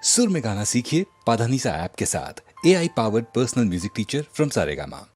सुर में गाना सीखिए पाधानीसा ऐप के साथ। AI powered personal music teacher from Saregama.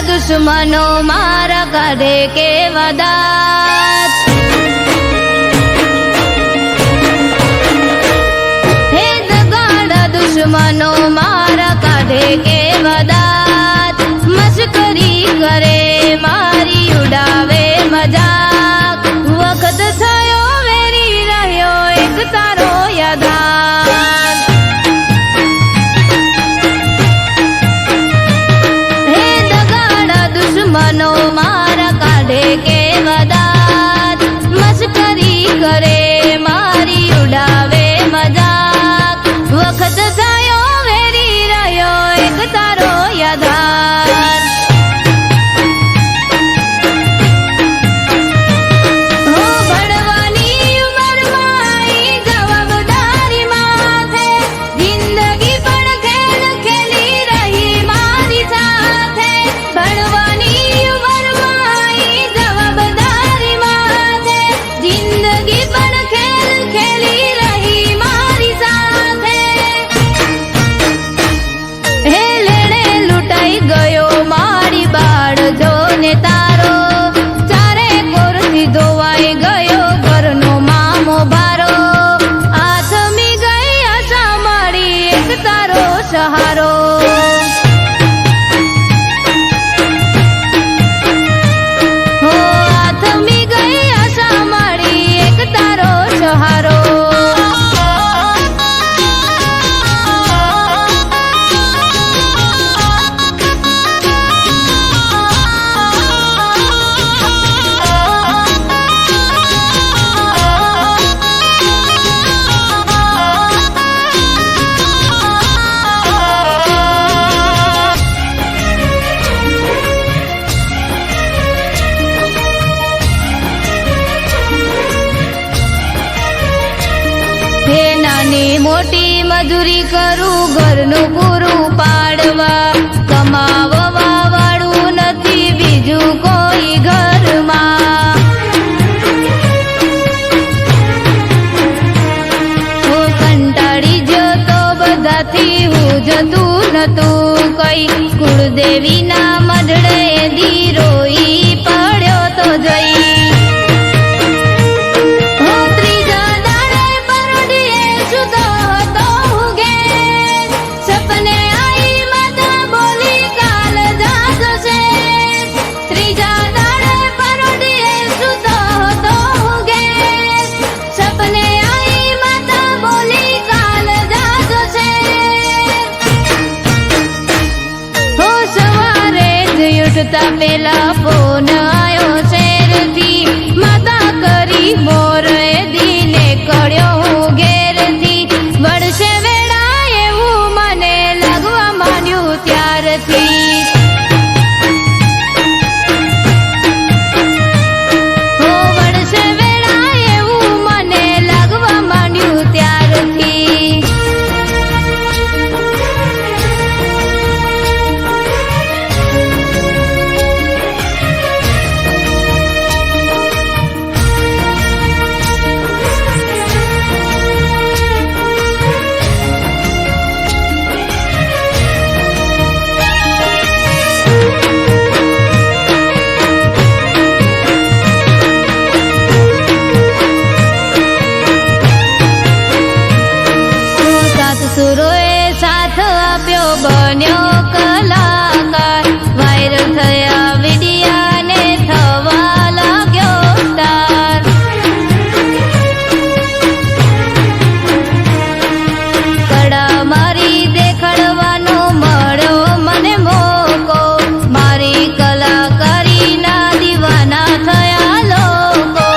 दुश्मनो मारा काढे के वदात, हे दगाड़ा दुश्मनो मारा काढे के वदात, मस्करी करे मारी उड़ावे मजाक, वक्त थयो वेरी रह्यो एक तारो यादात। दुश्मनो मारा काढे के वदात, मस्करी करे मारी उड़ावे मजाक, वक्त थयो वेरी रह्यो एक तारो यादार। हो भणवानी उमरमां आई जवाबदारी माथे, जिंदगी पण खेल खेली रही मारी साथे। भणवानी जिंदगी पण खेल खेली रही मारी साथे। हे लेणे लूटाई गयो मारी बाळ जो ने तारो, चारे कोरથી ધોવાઈ ગયો ઘરનો મામો ભારો, આથમી ગઈ આશા મારી એક તારો સહારો। હો આથમી ગઈ આશા મારી એક તારો સહારો। હે નાની મોટી મજૂરી કરું ઘરનું પૂરું પાડવા, કમાવવા વાળું નથી બીજું કોઈ ઘરમાં। હું કંટાળી જતો બધાથી હું જતું નતું કઈ, કુળદેવીના મઢડે દીરોઈ પડ્યો તો જઈ। ઉઠતા પેલા ફોન આયો શેરથી, માતા કરી મોર દીને કળ્યો હું ઘેરથી, વળશે વેળા એવું મને લાગવા માંડ્યું ત્યારથી। હો વળશે વેળા એવું મને લાગવા માંડ્યું ત્યારથી। સુરોએ સાથ આપ્યો બન્યો કલાકાર, વાયરલ થયા વિડિયાને થવા લાગ્યો સ્ટાર। કડા મારી દેખાડવાનો મળ્યો મને મોકો, મારી કલાકારીના દીવાના થયા લોકો।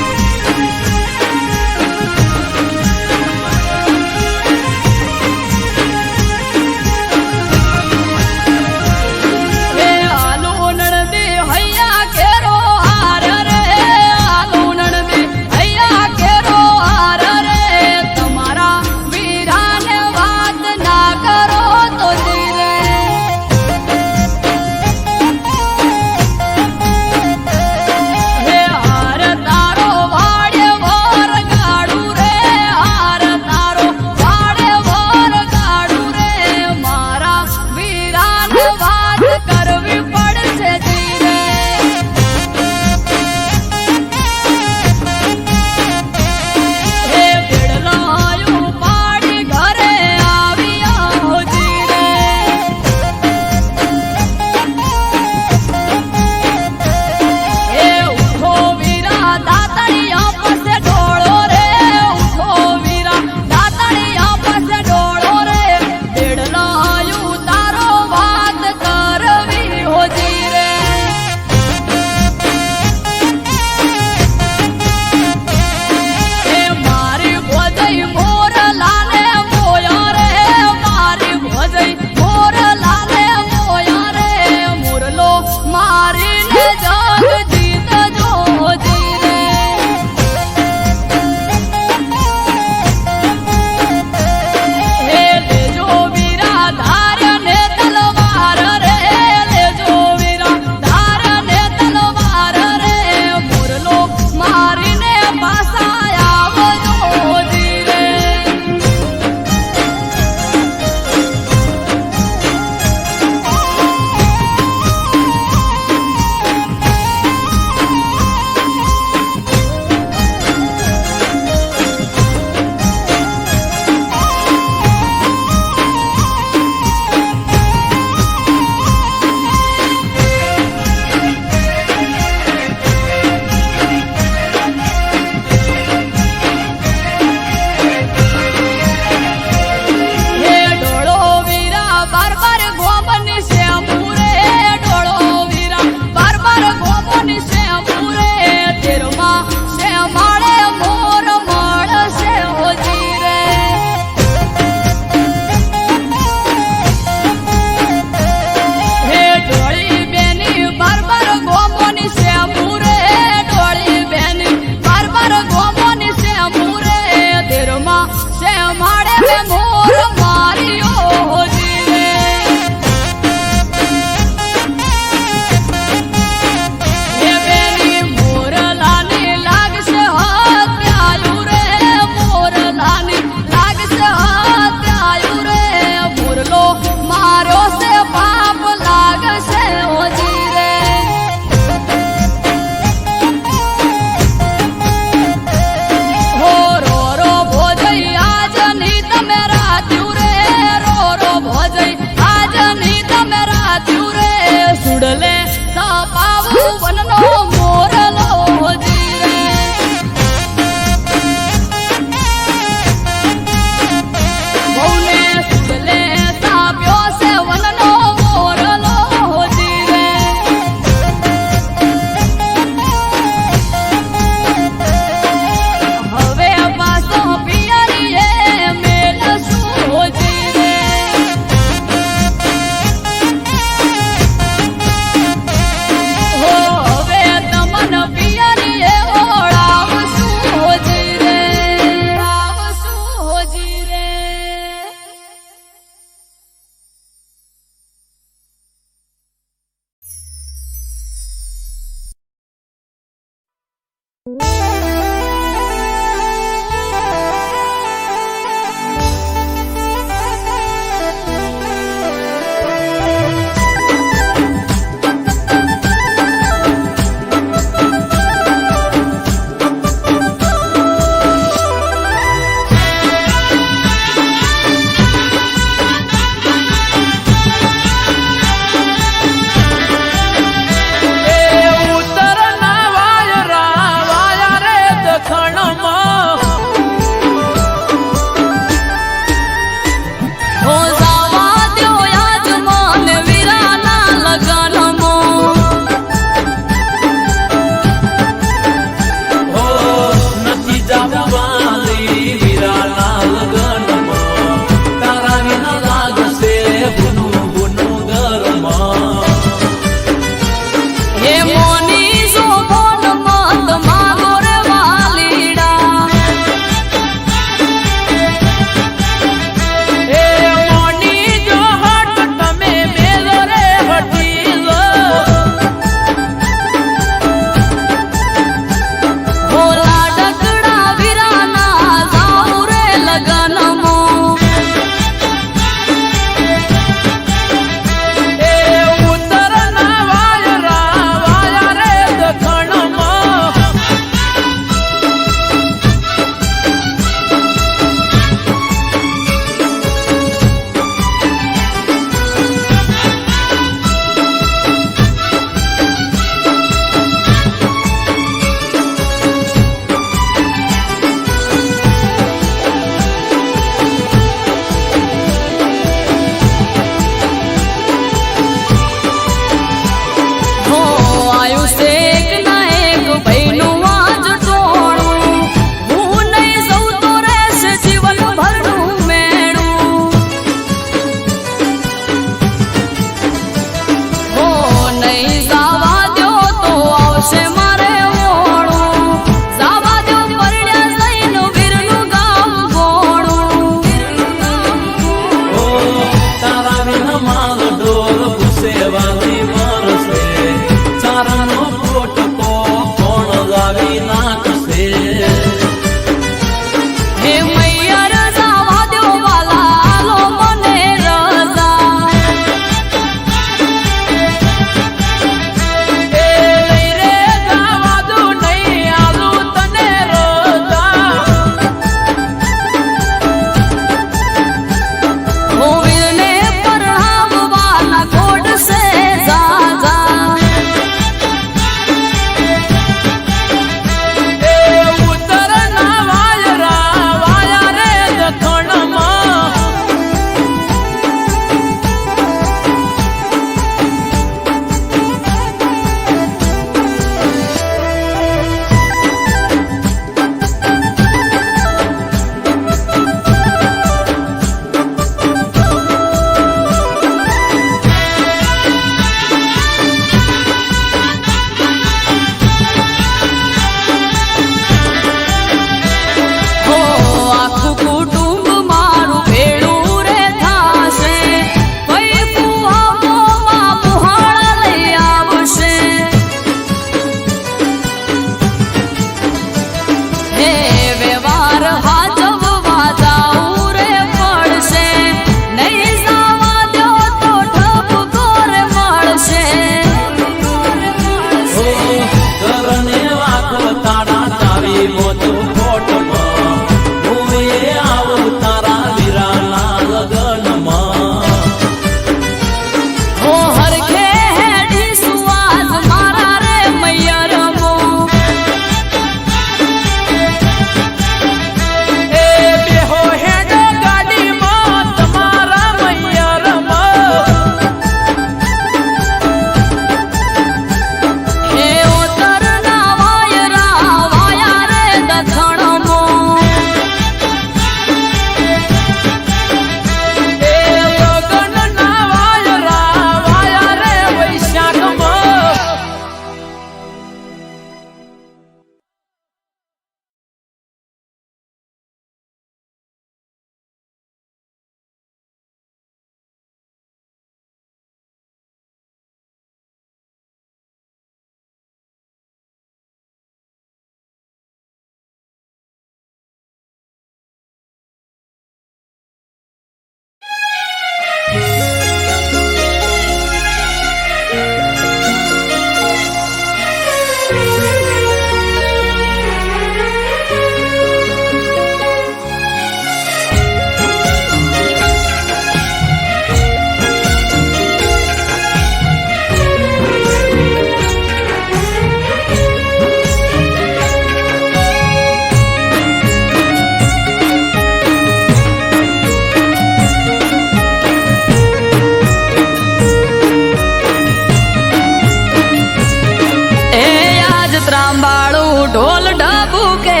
ઢોલ ઢબુકે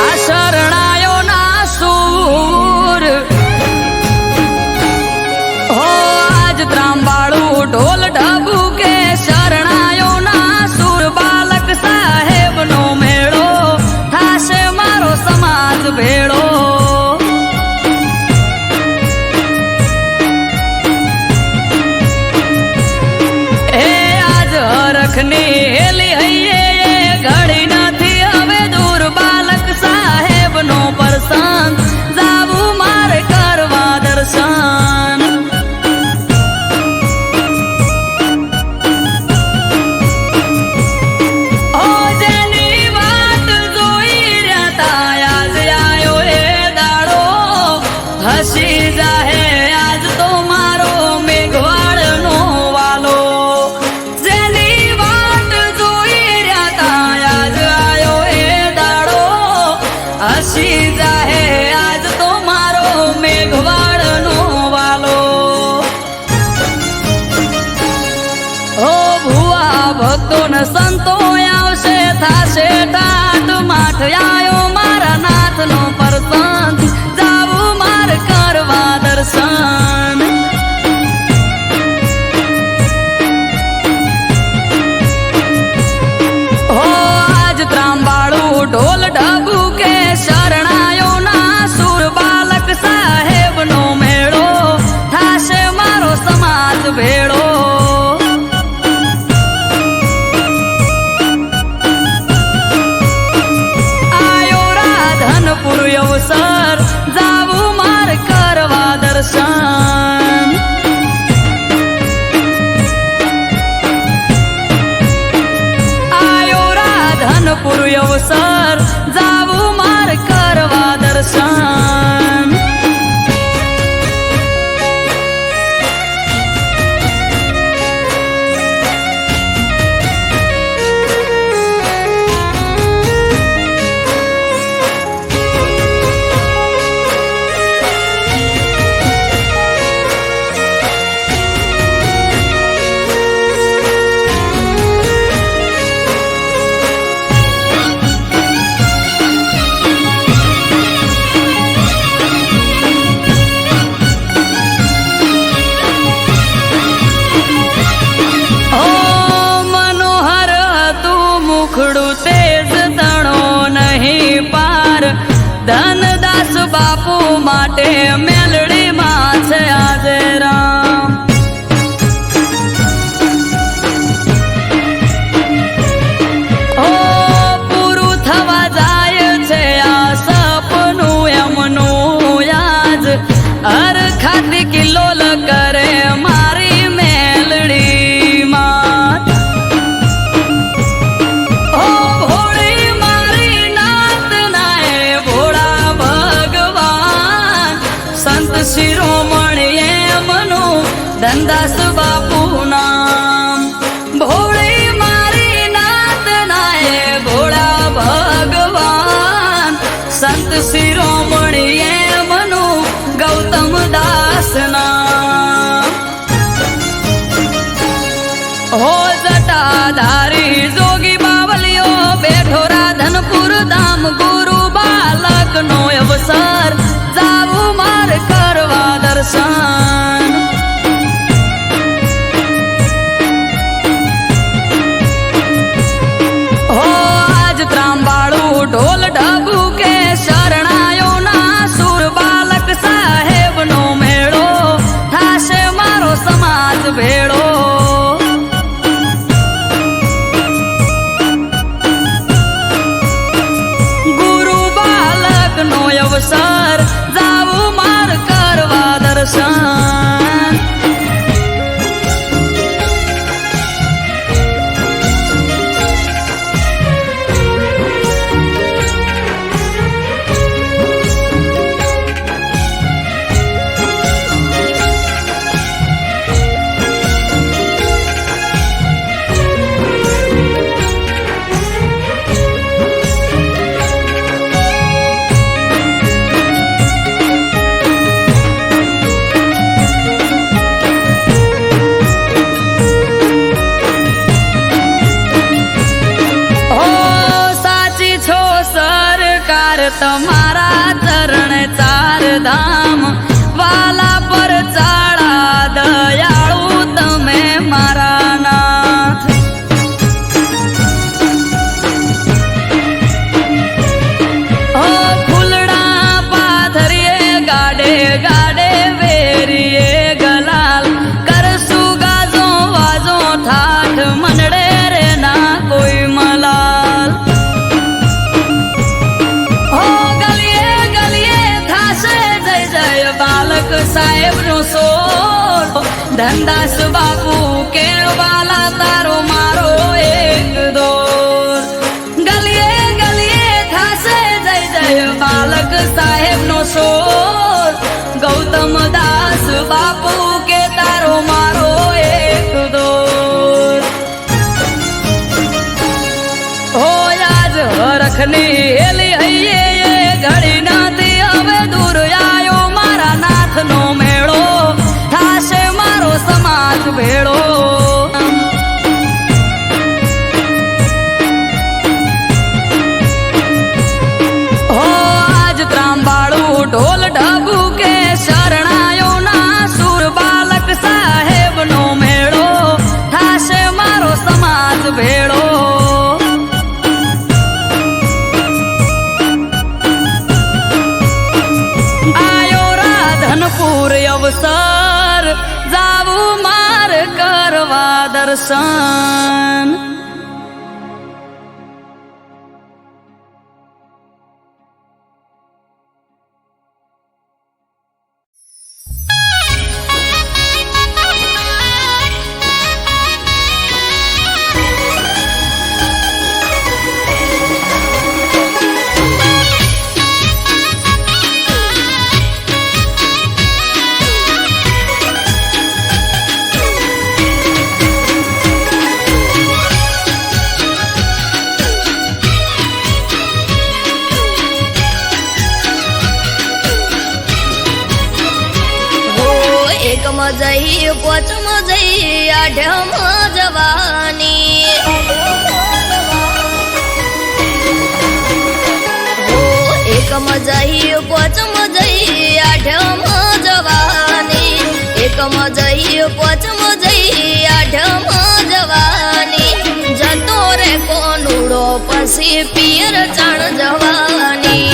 આ શરણાયો ના સૂર હો આજ ત્રાંબાળું ઢોલ ઢબુકે શરણાયો ના સૂર બાલક સાહેબ નો મેળો થાશે મારો સમાજ ભેળો હેલી હૈયે ઘડી નથી હવે દૂર બાલક સાહેબ નો પ્રસંગ જાવું મારે કરવા દર્શન ઓ જેની વાત જોઈ રહ્યા તા આજ આયો એ દાડો હસી જાહે આજ તો મારો મેઘવાળ નો વાલો હસી જાહે આજ તો મારો મેઘવાળ નો વાલો હો ભુવા ભક્તો ને સંતો આવશે થાશે ટાટ માઠ આયો મારા નાથ નો પ્રસંગ જાવું માર કરવા દર્શન હો આજ ત્રાંબાળું ઢોલ ઢબુકે શરણાયો ના સુર બાલક સાહેબ નો મેળો થાશે મારો સમાજ ભેળો આયો રાધનપુર અવસર જાવું માર કરવા દર્શન આયો રાધનપુર અવસર જાવું માર કરવા દર્શન ધનદાસ બાપુ માટે મેલડી માં છે આજે રામ ઓ પૂરું થવા જાય છે આ સપનું એમનું યાદ હર ખાતી કિલ્લોલ કરે મારી મેલડી માં તમારા ચરણ ચાર ધામ વાલા પર ચાળા દયાળુ તમે મારા નાથ. ઓ ફૂલડા પાથરીએ ગાડે ગાડે વેરીએ ગલાલ કરશું ગાજો વાજો ઠાઠ મનડે રે ના કોઈ મલાલ. ઓ ગલીએ ગલીએ થાશે જય જય બાલક સાહેબ નો સોર ધનદાસ બાપુ કેળવાલા તારો મારો એક દોર. ગલીએ ગલીએ થાશે જય જય બાલક સાહેબ નો સોર ગૌતમ દાસ બાપુ કે તારો મારો એક દોર. હોય આજ હરખની હેલી હૈયે ઘડી નાથી હવે દૂર આયો મારા નાથનો મેળો થાશે મારો સમાજ ભેળો. હો આજ ત્રાંબાળું ઢોલ ઢબુ કે શરણાયો ના સુર બાલક સાહેબનો મેળો થાશે મારો સમાજ ભેળો. આયો રાધનપુર અવસર જાવું માર કરવા દર્શન. જઈ પોચમ જઈ આઠમ જવાની એકમ જઈ પોચમ જઈ આઠમ જવાની એકમ જઈ પોચમ જઈ આઠમ જવાની જતો રે કોનુડો પછી પિયર ચાણ જવાની.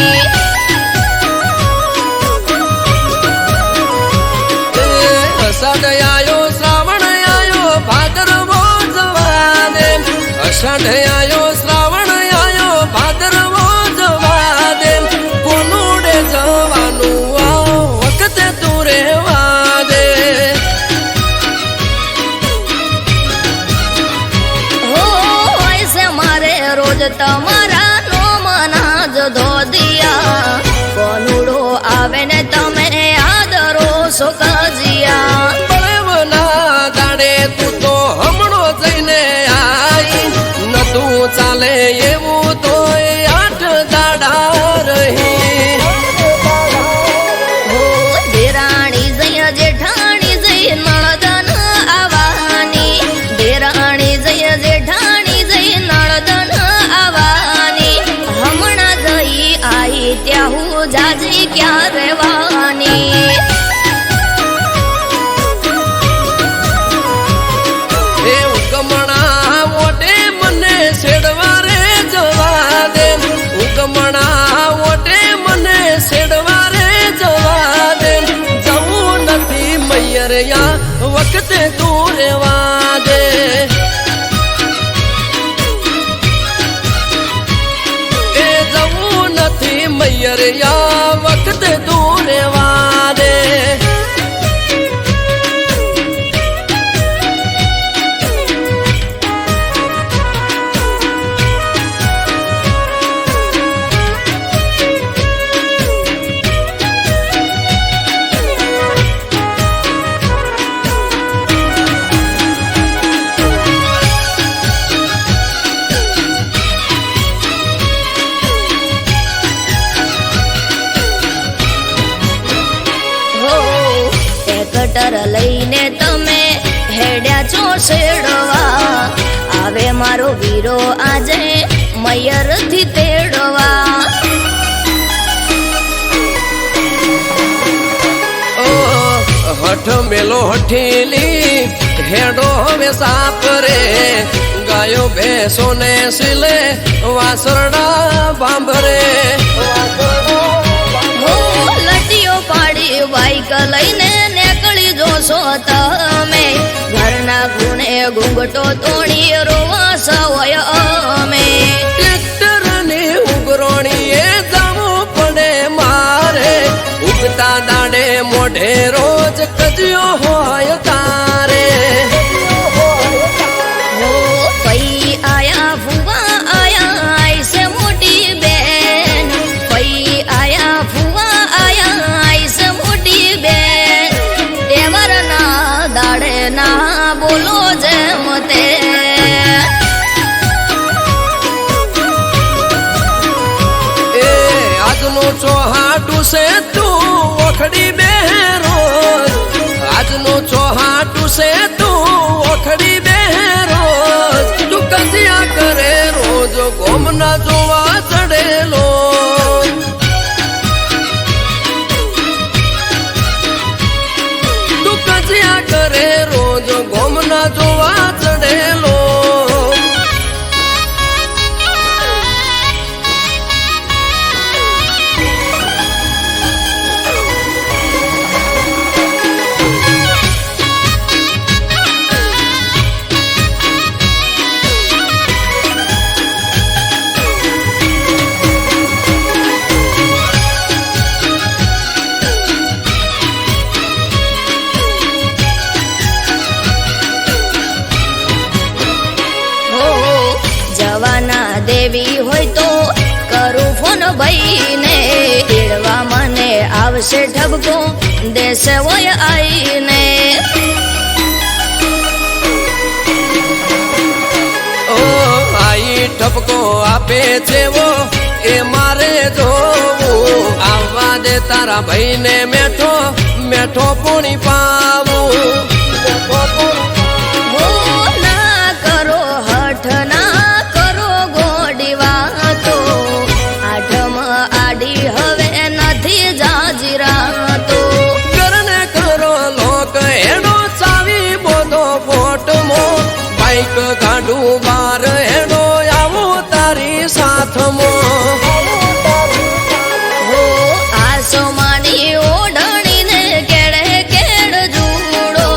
અષાઢ આયો શ્રાવણ આયો ભાદરવો જવાને અષાઢ આયો શ્રાવણ આયો ભાદરવો જવાને કોનુડે જવાનું આ વખતે તું રેવા દે. હો હોય છે મારે રોજ તમારા નોમના જ ધોદિયા કોનુડો આવે ને તમે આદરો સુખજિયા. બળવના દાડે તું તો હમણો જઈને આઈ નતું ચાલે એવું તો 8 દાડા રહી. હો દેરાણી જય જેઠાણી જય નળદન આવવાની દેરાણી જય જેઠાણી જય નળદન આવવાની હમણાં જઈ આઈ ત્યાં હું જાજી ક્યાં રહેવાની. એ ઉગમણા ઓટે મને છેડવા રે જવા દે ઉગમણા ઓટે મને છેડવા રે જવા દે જવું નથી મૈયરિયા વખતે તું રેવા દે. એ જવું નથી મૈયરિયા વખતે તું રેવા દે. કટર લઈને તમે હેડ્યા છો શેડવા આવે મારો વીરો આજે મયરથી તેડવા. મેલો હઠીલી હેડો હવે સાપ રે ગાયો ભેંસો ને સિલે વાસરડા બાંભરે લટીઓ પાડી બાઈક લઈને નીકળી જોશો તમે ઘરના ખૂણે ઘૂંઘટો તોડી રોવા સવય અમે ટ્રેક્ટર ને ઉગરોણીએ જવું પડે મારે ઉગતા દાડે મોઢે રોજ કજ્યો હોય તારે પઈ આયા ફુવા આયા આઈસે મોટી બેન પઈ આયા ફુવા આયા આઈસે મોટી બેન એવરના દાડે ના બોલો જેમ તે એ આજનો ચોહાટું છે તું ઓખડી બેરો આજનો ચોહાટું છે તું ઓખડી બેરો તું કજિયા કરે રોજ ગોમના જોવા ચડેલો તું કજિયા કરે રોજ ગોમના જોવા ચડેલો જવાના દેવી હોય તો કરું ફોન ભાઈને એળવા મને આવશે ઠબકો દેશ હોય આઈને ઓ આઈ ઠપકો આપે છે વો એ મારે જોવું આવવા દે તારા ભાઈને મેઠો મેઠો પૂણી પાવું હો ના કરો હઠ ના કરો ગોડી વાતો આઠમ આડી હવે નથી જાજીરાતો કરને કરો લોક હેડો ચાવી બોધો ફોટમો બાઈક ગાડું બાર હેડો આવો તારી સાથમો હો આસો માની ઓઢણીને કેડે કેડ જુડો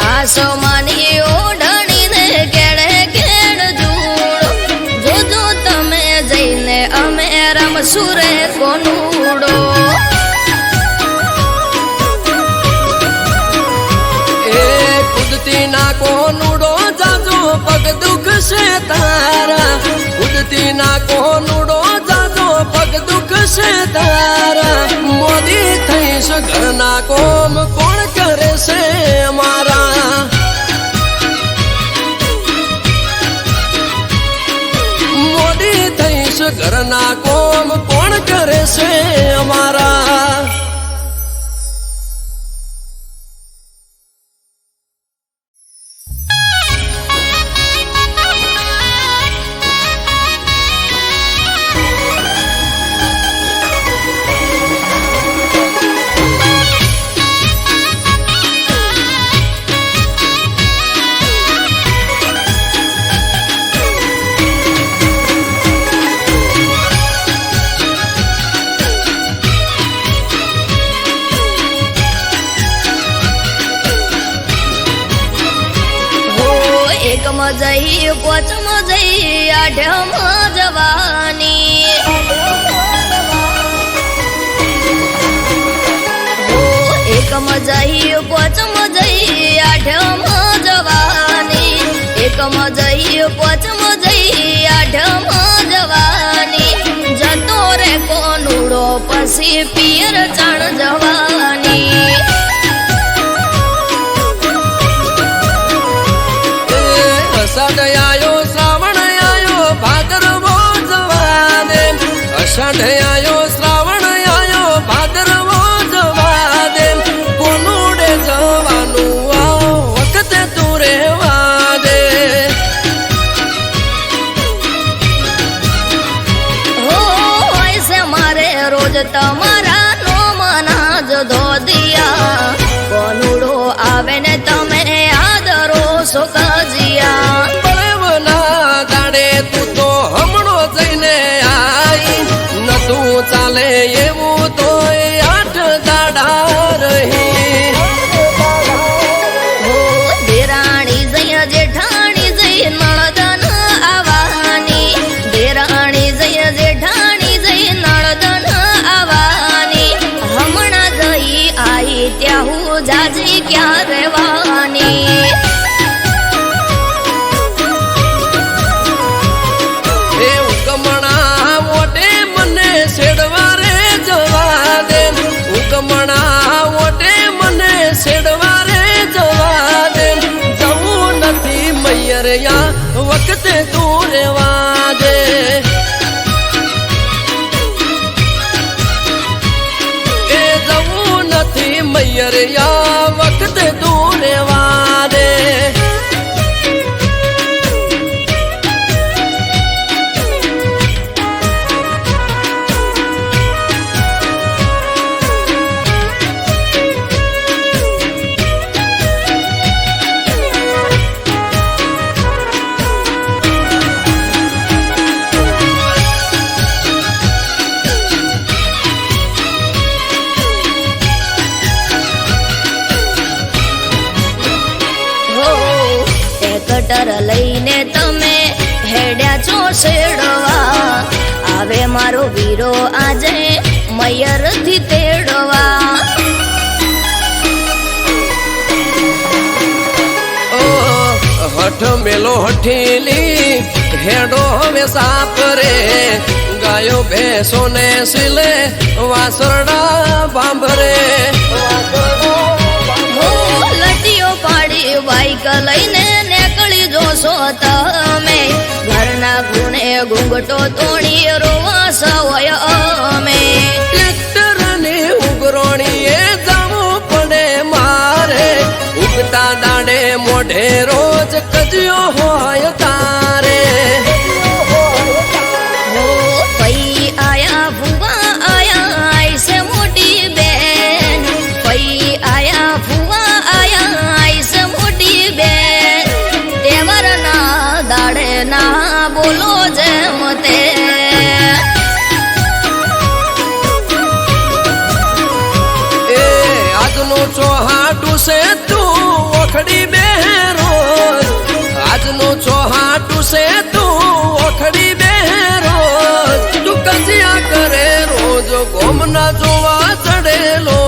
આસો માની ઓઢણીને કેડે કેડ જુડો જોજો તમે જઈને અમે રમશું રે કોનુડો એ કુદતી ના કોનુડો જાજો પગ દુખશે તારા કુદતી ના કોનુડો જાજો પગ દુખશે તારા મોદી થઈશ ઘરના કોમ કોણ કરે છે મારા મોદી થઈશ ઘરના કોમ કોણ કરે છે અમારા એકમ જઈ પોચમ જઈ આઠમ જવાની હો એકમ જઈ પોચમ જઈ આઠમ જવાની એકમ જઈ પોચમ જઈ આઠમ જવાની જતો રે કોનુડો પછી પિયર ચાણ જવાની અષાઢ આયો શ્રાવણ આયો ભાદરવો જવા દે અષાઢ આયો શ્રાવણ આયો ભાદરવો જવા દે કોનુડે જવાનું આ વખતે તું રેવા દે હો હોય છે મારે રોજ તમારા નો મના જ ધો દિયા કોનુડો આવે હેડો આજે મયર થી તેડવા હઠ મેલો હઠીલી હેડો હવે સાપરે ગાયો ભેંસો ને સિલે વાસરડા બાંભરે લટીઓ પાડી બાઈક લઈને નીકળી જોશો તમે ઘરના ગુણે ઘૂંઘટો તોડી રોવા સવય અમે ટ્રેક્ટર ને ઉગરોણીએ જવું પડે મારે ઉગતા દાડે મોઢે રોજ કજ્યો હોય તારે પઈ આયા ફુવા આયા આઈસે મોટી બેન પઈ આયા ફુવા આયા આઈસે મોટી બેન તેવર ના દાડે ના બોલો જેમ તે એ આજનું ચોહાટું છે તું ઓખડી બે રોજ આજનું ચોહાટું છે તું ઓખડી બે રોજ તું કજિયા કરે રોજ ગોમના જોવા ચડેલો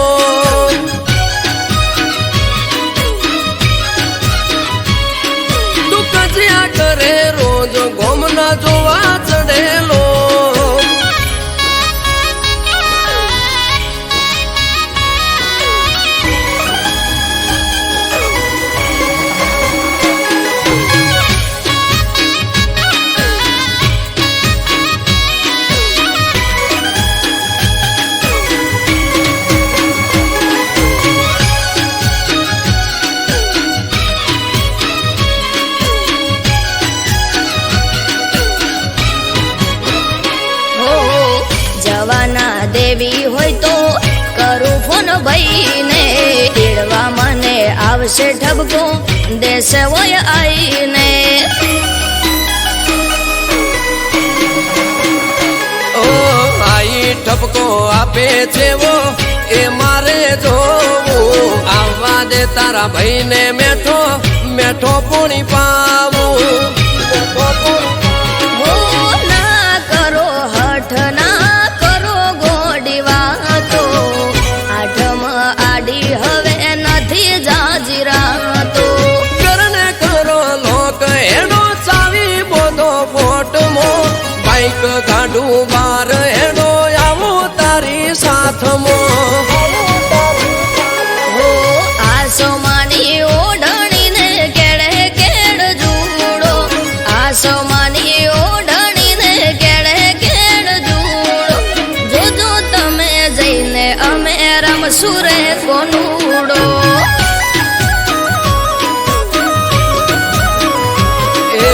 તું કજિયા કરે રોજ ગોમના જોવા ચડેલો જવાના દેવી હોય તો કરું ફોન ભાઈને તેડવા મને આવશે ઠબકો દેશે હોય આઈને ઓ આઈ ઠપકો આપે છે વો એ મારે જોવું આવવા દે તારા ભાઈને મેઠો મેઠો પૂણી પાવું હો ના કરો હઠ ના કરો ગોડી વાતો આઠમ આડી હવે નથી જાજીરાતો કરને કરો લોક હેડો ચાવી બોધો ફોટમો બાઈક ગાડું બાર હેડો આવો તારી સાથમો હો આસો માની ઓઢણીને કેડે કેડ જુડો આસો માની ઓઢણીને કેડે કેડ જુડો જોજો તમે જઈને અમે રમશું રે કોનુડો એ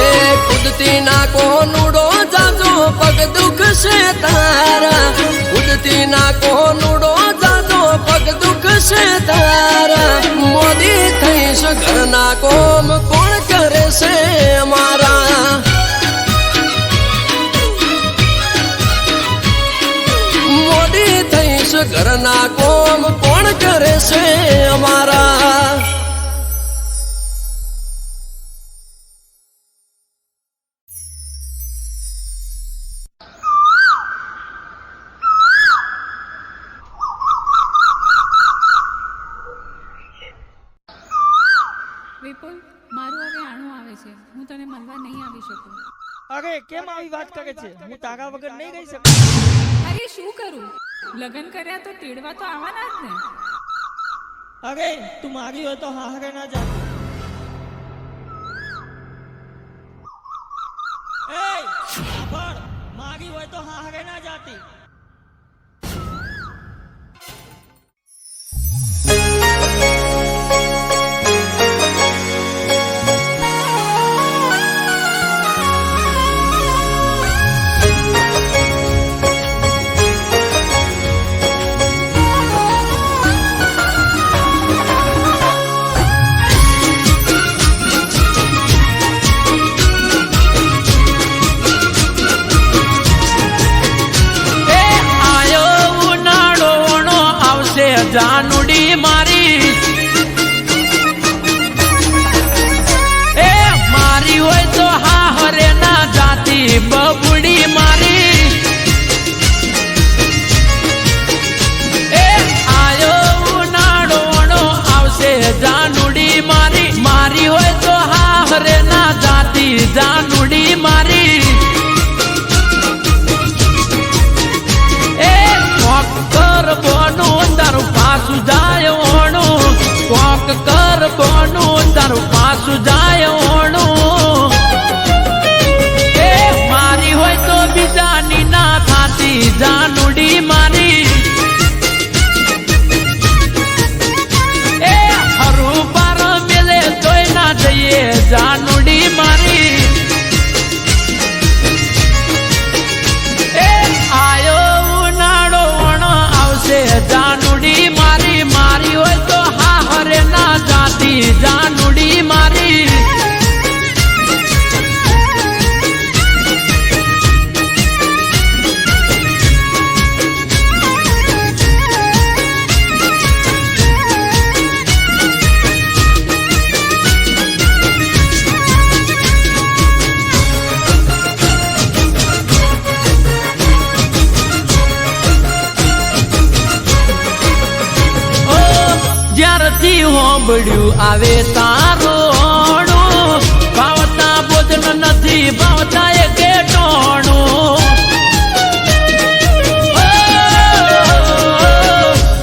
કુદતી ના કોનુડો જાજો પગ દુખશે તારા કુદતી ના કોનુડો જાજો પગ દુખશે તારા મોદી થઈશ ઘરના કોમ કોણ કરે છે અમારા મોદી થઈશ ઘરના કોમ કોણ કરે છે અમારા વિપુલ મારું હવે આણું આવે છે હું તને મળવા નહીં આવી શકું અરે કેમ આવી વાત કરે છે હું તારા વગર નહીં રહી શકું અરે શું કરું લગ્ન કર્યા તો તેડવા તો આવવાના જ ને અરે તું મારી હોય તો હારે ના જા એ સાંભળ મારી હોય તો હારે ના જાતી મોબડ્યું આવે તારોણું, ભાવતા ભોજન નથી ભાવતા એકે ટોણું.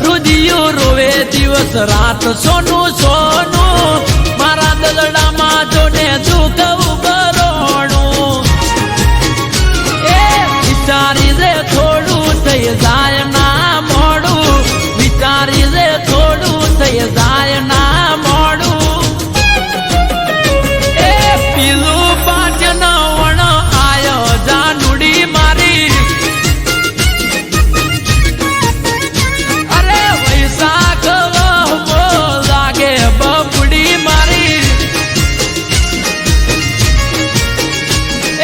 રુદિયો રોવે દિવસ રાત સોનું સોનું, મારા દલડામાં જોને દુઃખ ઉભરોણું. એ વિચારી રે થોડું થઈ જાય ના મોડું, વિચારી રે થોડું થઈ જાય ના મોડું. એ પીલું પાટણ વણ આયો જાનુડી મારી, અરે વૈશાખ વહમો લાગે બબડી મારી.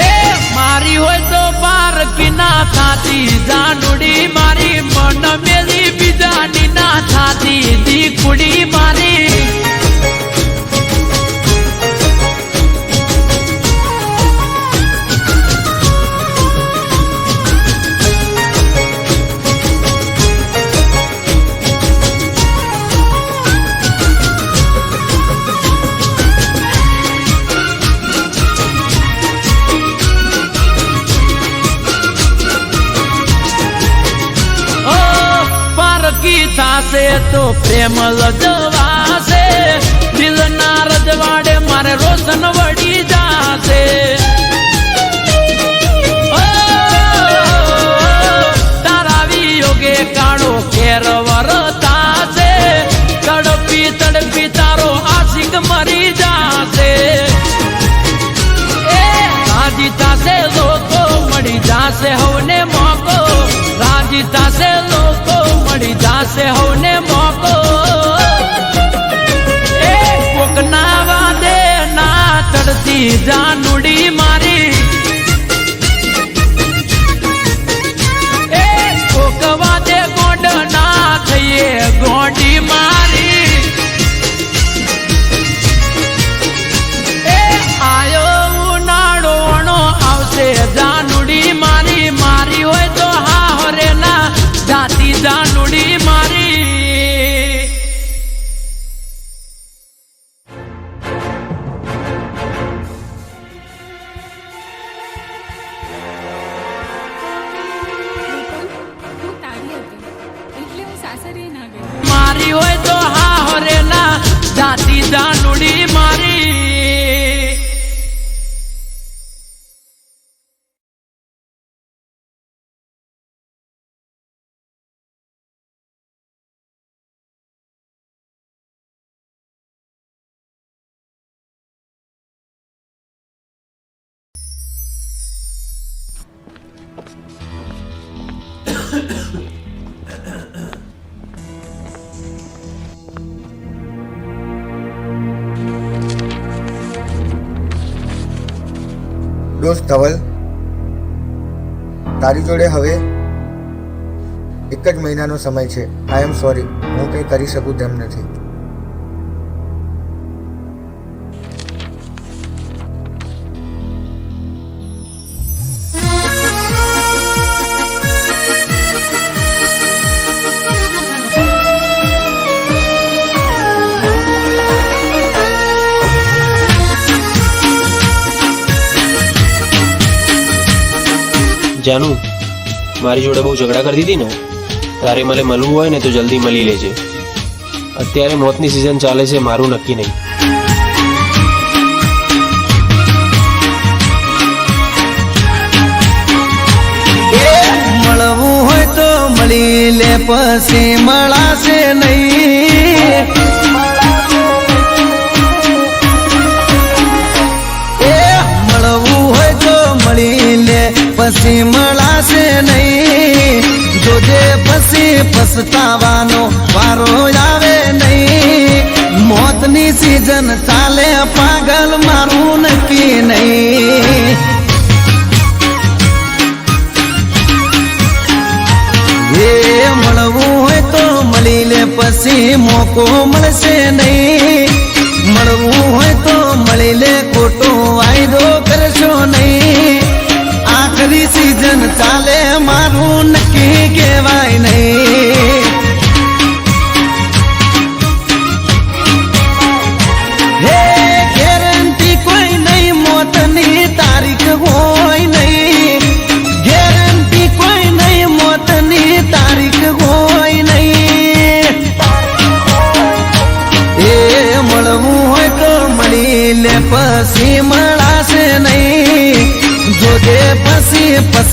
એ મારી હોય તો બાર કિના થાતી જાનુડી મારી, મન મેલી બીજાની ના થાતી દીકુડી મારી. થાશે તો પ્રેમ લજવાશે, દિલના રજવાડે મારે રોશન વળી જાશે. તારા વિયોગે કાળો ઘેર વરતાશે, તડપી તડપી તારો આશિક મરી જાશે. એ રાજી થાશે લોકો મળી જાશે હવને મોકો, રાજી થાશે લોકો મળી જાશે હવને મોકો. એ કોકના વાદે ના ચડતી જાનુડી મારી, એ કોક વાદે ગોંડ ના થઈએ ગોંડી મારી. એ આયો ઉનાળોનો આવશે જાનુડી મારી, મારી હોય તો હા હરે ના જાતી જાનુડી મારી. હું તારી હતી એટલે હું સાસરે ના ગઈ. મારી હોય તો હા હરે ના જાતી જાનુડી મારી. દોસ્ત ધવલ, તારી જોડે હવે એક જ મહિનાનો સમય છે. આઈ એમ સોરી, હું કંઈ કરી શકું તેમ નથી. જાનુ, મારી જોડે બહુ ઝઘડા કરતી હતી ને, તારે મને મળવું હોય ને તો જલ્દી મળી લેજે. અત્યારે મોતની સિઝન ચાલે છે, મારું નક્કી નહીં. મળવું હોય તો મળી લે, પછી મળાશે નહીં. મળવું હોય તો મળી લે, પછી મળાશે નહીં. જોજે પછી પછતાવાનો વારો આવે નહીં. મોતની સિઝન ચાલે પાગલ, મારું નક્કી નહીં. એ મળવું હોય તો મળી લે, પછી મોકો મળશે નહીં. મળવું હોય તો મળી લે, ખોટો વાયદો કરશો નહીં. આખરી સિઝન ચાલે, મારું નક્કી કહેવાય નહીં.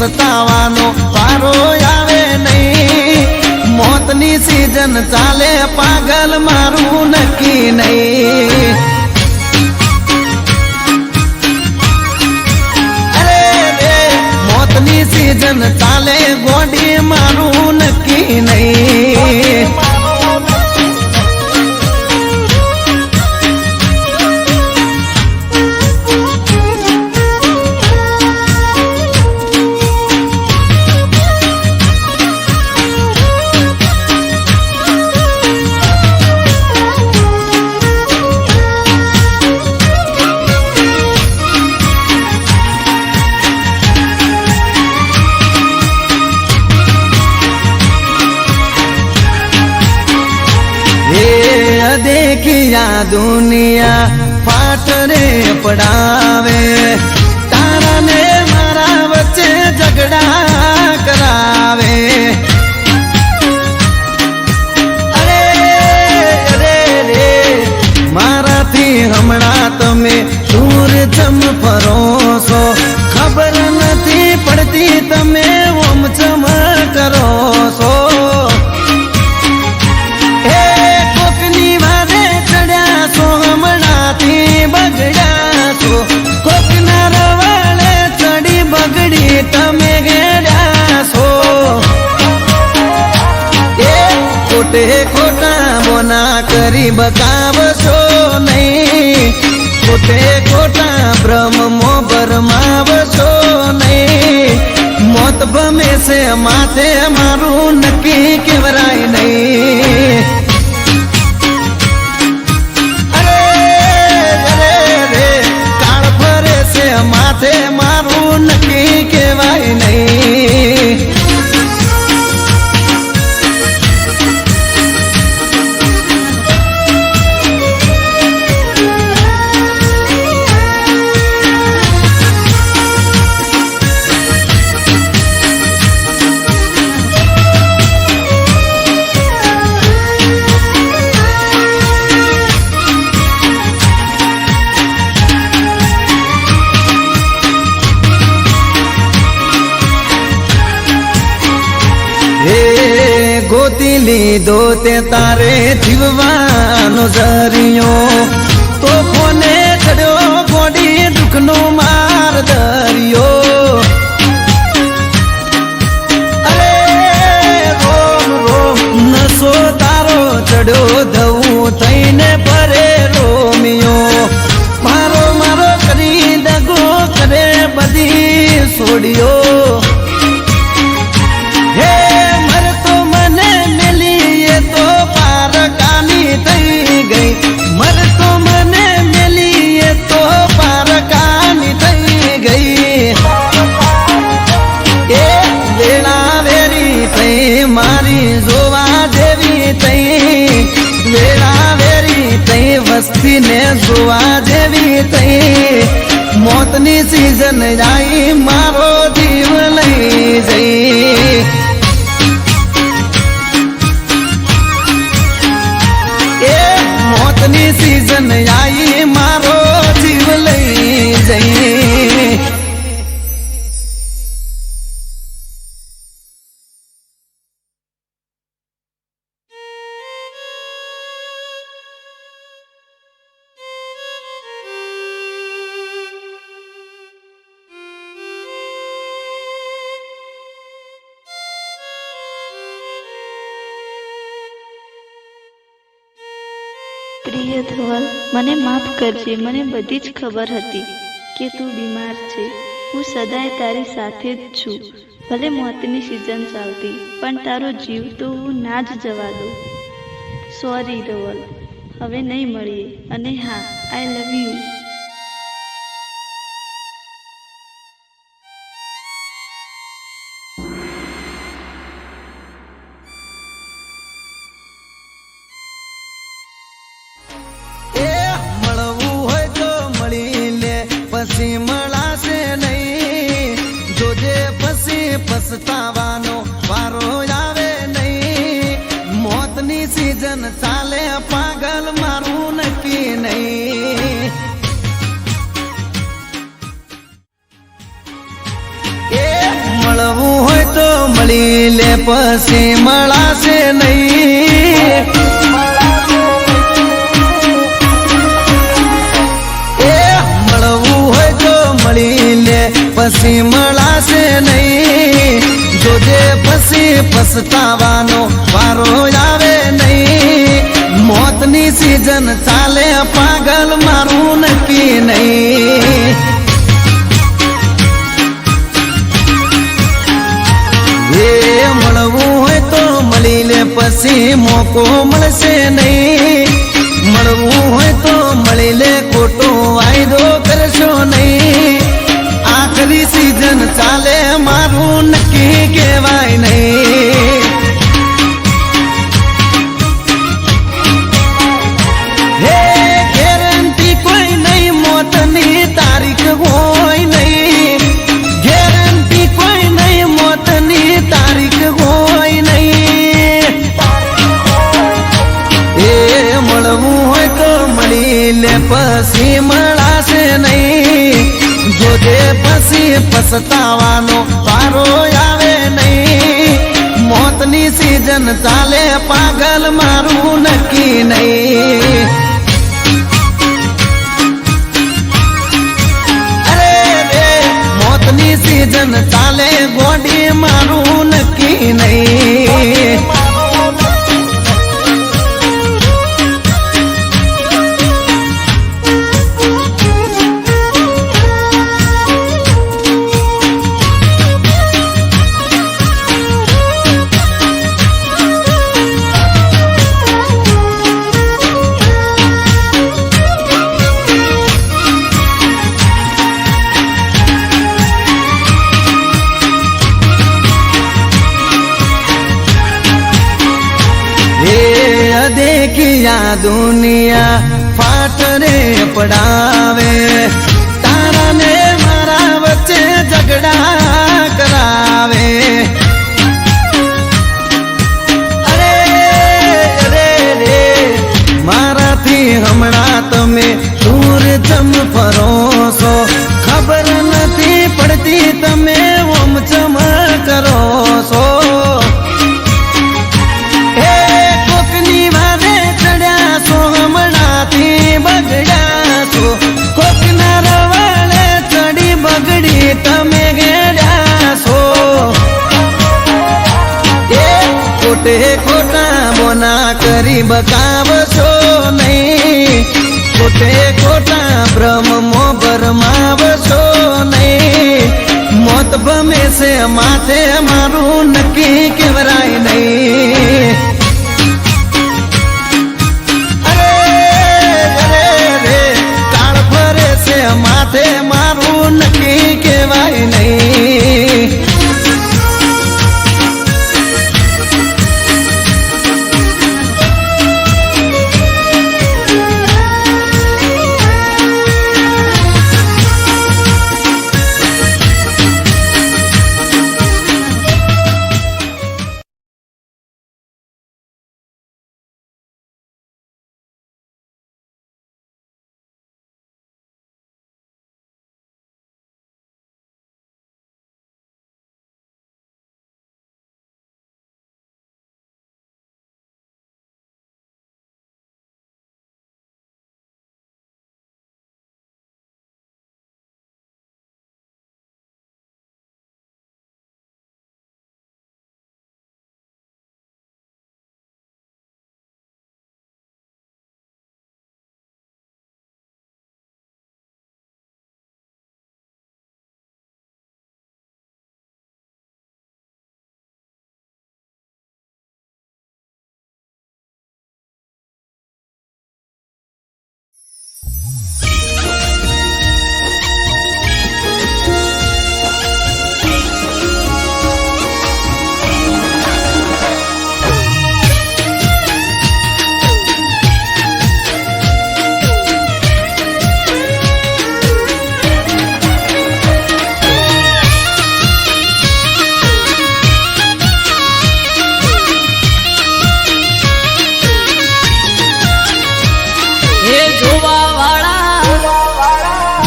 પસ્તાવાનો વારો આવે નહીં મોતની સીઝન ચાલે પાગલ મારું નક્કી નહીં અરે રે મોતની સીઝન ચાલે ગોડી મારું નક્કી નહીં देखिया दुनिया पाठ रे पढ़ावे तारा ने मारा बच्चे झगड़ा करावे अरे अरे रे मारा थी हमणा तमे दूर चम फरोसो खबर नहीं पड़ती तमे ओम चम करो सो તમે ગેડા છો એ ખોટે ખોટા બોના કરી બતાવશો નહીં ખોટે ખોટા બ્રહ્મો ભરમાવશો નહીં મોત ભમે છે માથે મારું નક્કી કેવરાય નહીં માથે મારું નક્કી કહેવાય નહીં ગોતી લીધો તે તારે જીવવાનો જરિયો તો કોને ચડ્યો ગોડી દુઃખનો માર દરિયો અરે રોમ રોમ નસો તારો ચડ્યો ધવું થઈને પરે રોમિયો મારો મારો કરી દગો કરે બધી છોડ્યો મારી જોવા જેવી તઈ વેળા વેરી તઈ વસ્તી ને જોવા જેવી તઈ મોતની સીઝન જાય મારો જીવ લઈ જઈ એ મોતની સીઝન જાય મારો જીવ લઈ જઈ પ્રિય ધવલ, મને માફ કરજે. મને બધી જ ખબર હતી કે તું બીમાર છે. હું સદાય તારી સાથે જ છું. ભલે મોતની સિઝન ચાલતી, પણ તારો જીવ તો હું ના જ જવા દઉં. સોરી ધવલ, હવે નહીં મળીએ. અને હા, આઈ લવ યુ. પછી મળાશે નહીં જોજે પછી પસ્તાવાનો વારો આવે નહીં મોતની સીઝન ચાલે પાગલ મારું નક્કી નહીં એ મળી લે પછી મળાશે નહીં. એ મળવું હોય તો મળી લે પછી મળાશે નહીં. જોજે પછી પછતાવાનો વારો આવે નહીં. મોતની સીઝન ચાલે પાગલ મારું નક્કી નહીં. એ મળવું હોય તો મળી લે પછી મોકો મળશે નહીં. મળવું હોય તો મળી લે ખોટો વાયદો કરશો નહીં. આખરી સીઝન ચાલે મારું નક્કી કહેવાય નહીં. હે ગેરંટી કોઈ નહીં મોતની તારીખ હોય નહીં. ગેરંટી કોઈ નહીં મોતની તારીખ હોય નહીં. એ મળવું હોય તો મળી લે પછી મળાશે નહીં. જોજે પછી પછતાવાનો વારો આવે નહીં. મોતની સીઝન ચાલે પાગલ મારું નક્કી નહીં. અરે રે મોતની સીઝન ચાલે ગોડી મારું નક્કી નહીં. देखिया दुनिया फाट रे पड़ावे. तारा ने मारा बच्चे झगड़ा करावे. अरे रे रे मारा थी हमणा तमे दूर चम फरो सो. खबर नहीं पड़ती तमे ओम चम करो सो. બગડ્યા છો કોકના રવાળે ચડી બગડી તમે ગેડ્યા છો. એ ખોટે ખોટા બોના કરી બકાવશો નહીં. ખોટે ખોટા બ્રહ્મો ભરમાવશો નહીં. મોત ભમે છે માથે મારું નક્કી કેવરાય નહીં. માથે મારું નક્કી કહેવાય નહીં.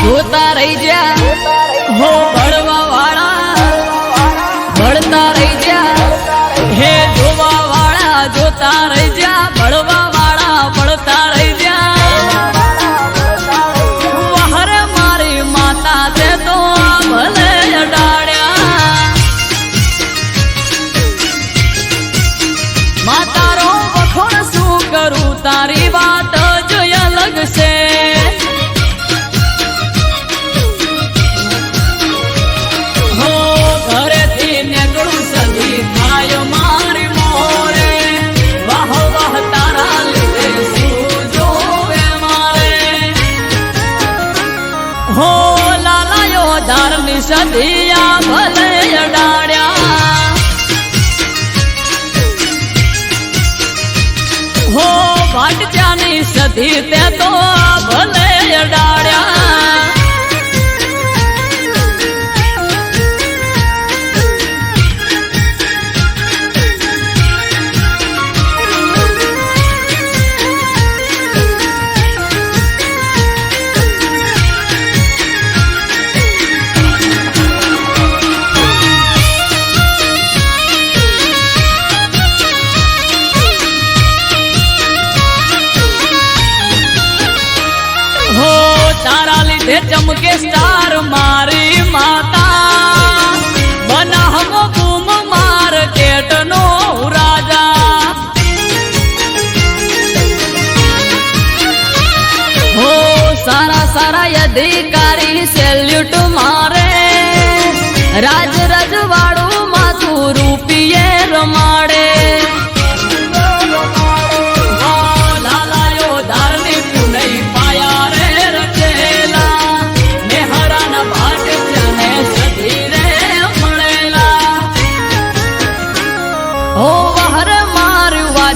જોતા રહી જા હો ભણવા વાળા ભણતા રહી જા નથી તે તો ભલે અડાડ્યા ચમકે સ્ટાર મારી માતા બનાહમો બૂમ માર્કેટ નો રાજા હો સારા સારા અધિકારી સેલ્યુટ મારે રાજ રજવાડું માથું રૂપિયે રમાડે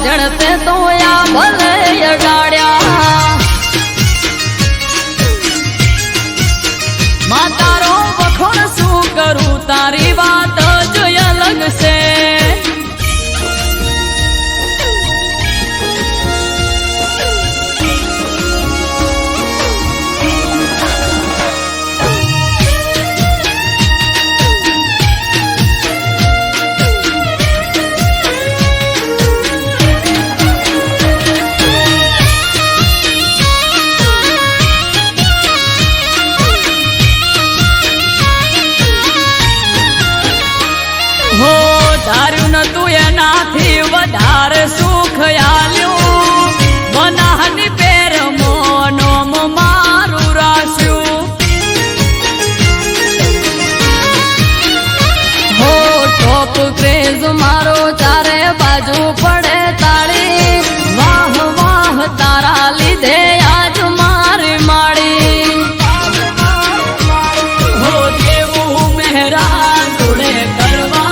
જડતે તો યા ભલે અડાડ્યા માં તારો વખોણ શું કરું તારી વાત જ અલગ છે ધાર્યું નતું એનાથી વધારે સુખ આલ્યું બનાહની પેર મોનોમ મારું રાસ્યું હો ટોપ ક્રેઝ મારો ચારે બાજુ પડે તાળી વાહ વાહ તારા લીધે આજ મારી માળી હો દેવું મહેરા જોડે કરવા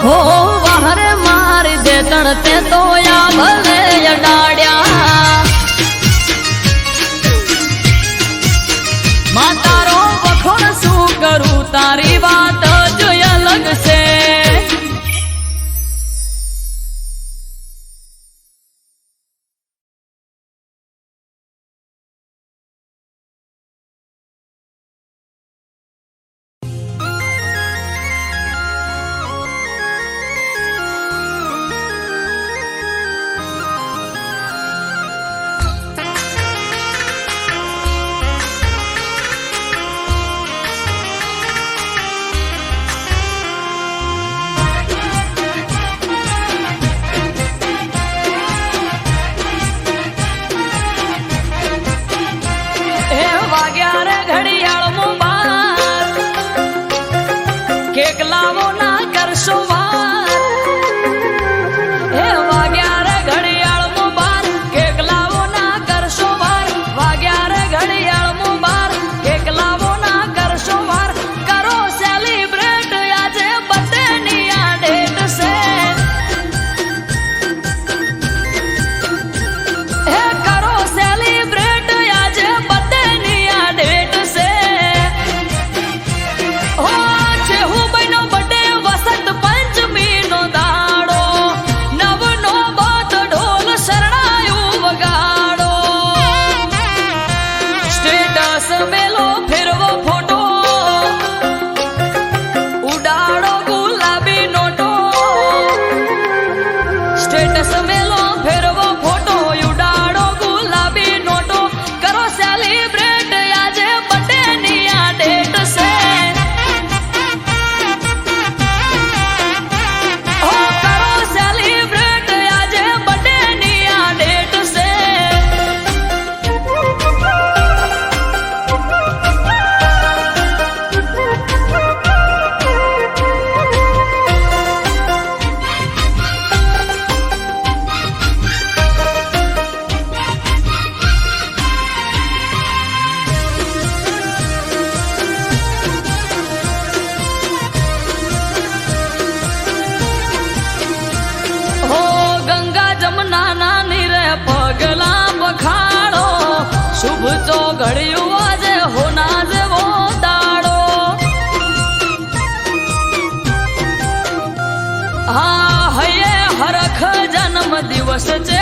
હો વહરે મારી દે તણતે તો યા ભલે અડાડ્યા માં તારો વખોણ શું કરું તારી વાત જ અલગ છે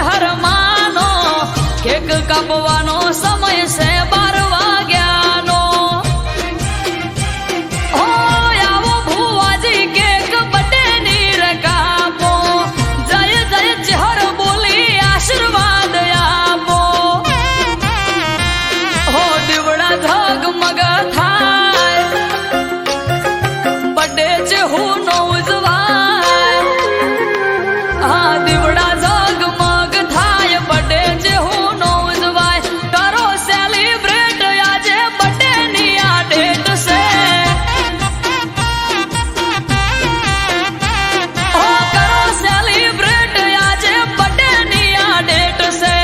ચહેર માનો કેક કાપવાનો સમય છે 12 વાગ્યાનો હો આવો ભુવાજી કેક બટે નીર કાપો જય જય ચહેર બોલી આશીર્વાદ આપો હો દીવડા ઝગમગ થાય બટે છે હું નો ઉજવાય હા દીવડા ઝગમગ થાય બટે છે હું નો ઉજવાય કરો સેલિબ્રેટ આજે બટે ની આ ડેટ છે ઓ કરો સેલિબ્રેટ આજે બટે ની આ ડેટ છે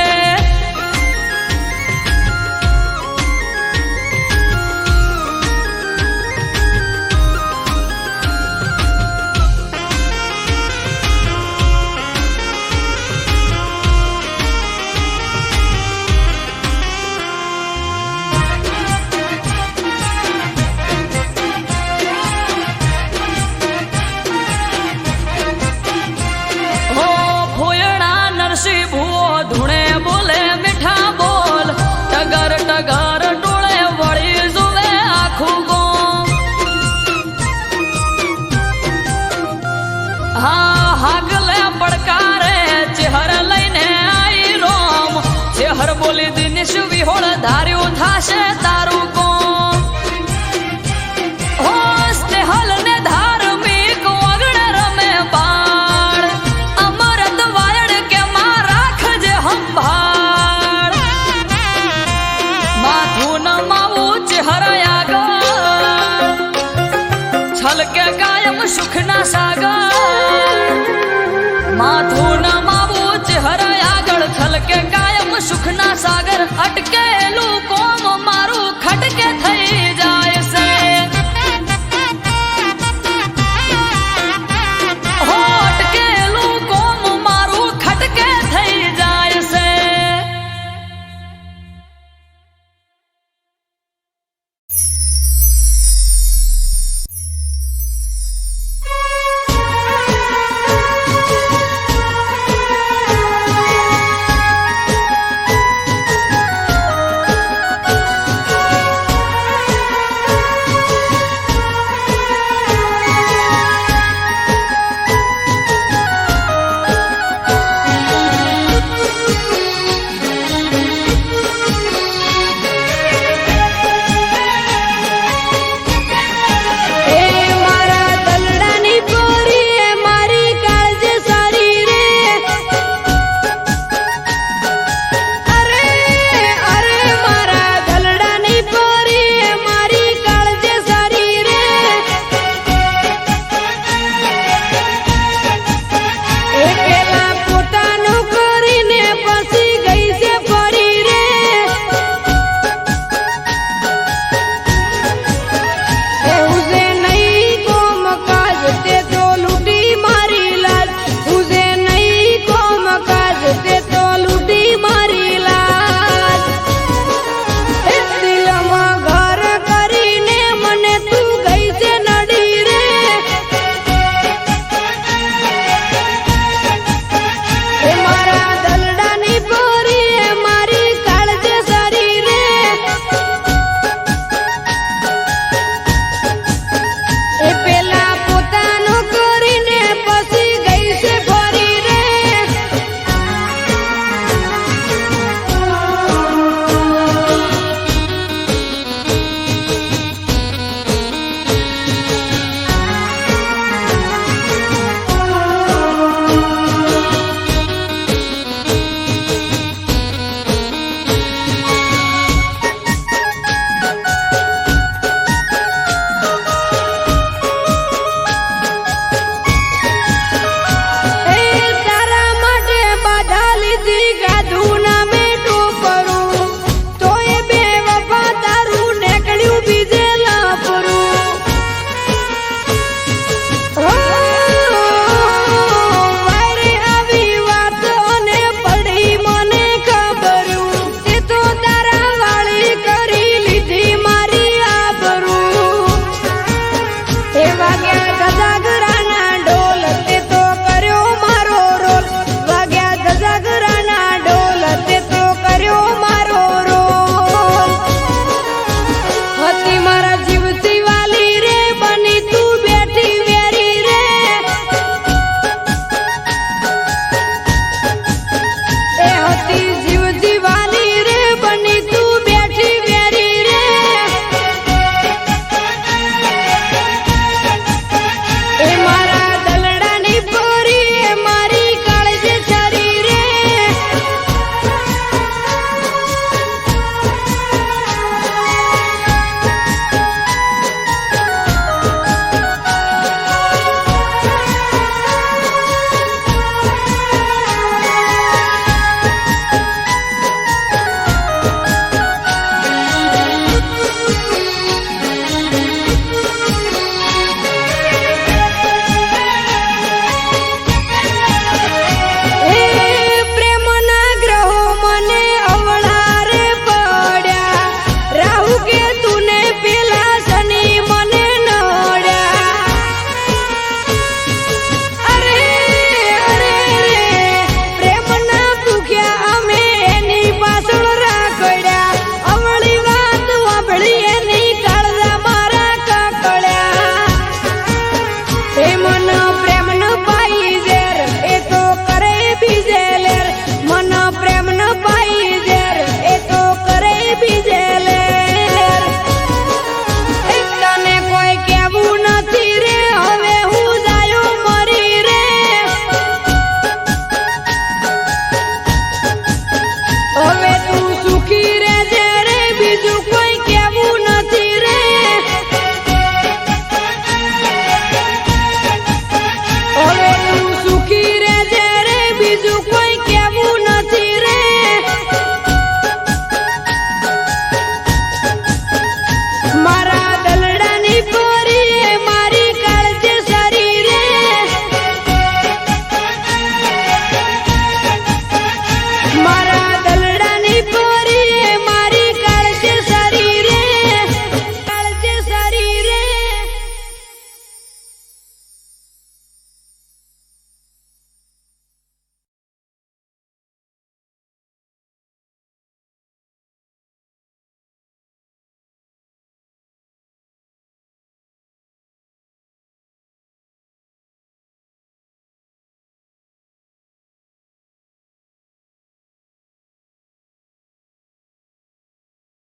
હો ફોયડા નરસિંહ ભૂવો ધૂણે બોલે મીઠા બોલ ટગર ટગર ટોળે વળી જુએ આખું ગોમ હા હાગલે પડકારે ચહેર લઈને આઈ રોમ ચહેર બોલી દિનેશ વિહોળ ધાર્યું થાશે તારું કોમ હો સ્નેહલ ને ધાર્મિક વગણ રમે બાળ અમરત વાયડ કે માં રાખજે સંભાળ માથું નમાવું ચહેર આગળ છલકે કાયમ સુખના સાગર